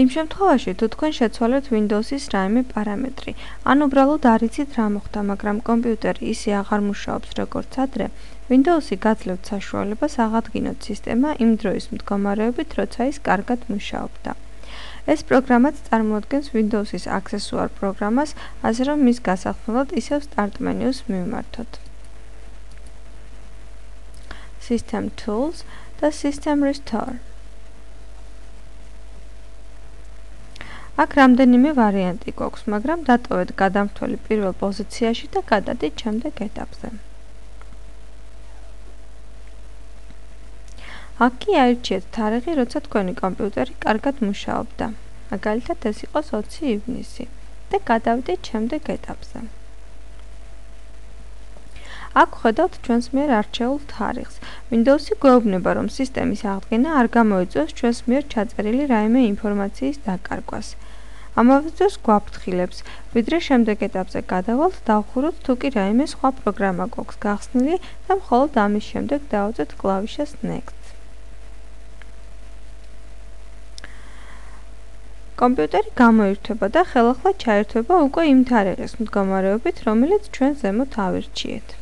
იმ შემთხვევაში, თუ თქვენ შეცვალეთ Windows-ის რაიმე პარამეტრი, ან უბრალოდ არ იცით რა მოხდა, მაგრამ კომპიუტერი ისე აღარ მუშაობს როგორც ადრე, Windows-ი გაძლევთ საშუალებას აღადგინოთ სისტემა იმ დროის მდგომარეობით, როცა ის კარგად მუშაობდა. ეს პროგრამაც წარმოადგენს Windows-ის აქსესუარ პროგრამას, ასე რომ მის გასახსნელად ისევ Start menu-ს მივმართოთ. System Tools და System Restore. აქ რამდენიმე ვარიანტი გვაქვს, მაგრამ დატოვეთ გადამრთველი პირველ პოზიციაში და გადადით შემდეგ ეტაპზე. აქ კი აირჩიეთ თარიღი, როცა თქვენი კომპიუტერი კარგად მუშაობდა. მაგალითად, ეს იყოს 20 ივნისი და გადავიდეთ შემდეგ ეტაპზე. აქ ხედავთ ჩვენს მიერ არჩეულ თარიღს. Windows-ი გვეუბნება, რომ სისტემის აღდგენა არ გამოიწვევს ჩვენს მიერ ჩაწერილი რაიმე ინფორმაციის დაკარგვას. ამავე დროს გვაფრთხილებს, ვიდრე შემდეგ ეტაპზე გადავალთ, დავხუროთ თუ კი რაიმე სხვა პროგრამა გვაქვს გახსნილი და მხოლოდ ამის შემდეგ დავუწევთ კლავიშას Next. კომპიუტერი გამოირთვება და ხელახლა ჩაირთვება უკვე იმ თარიღის მდგომარეობით, რომელიც ჩვენ ზემოთ ავირჩიეთ.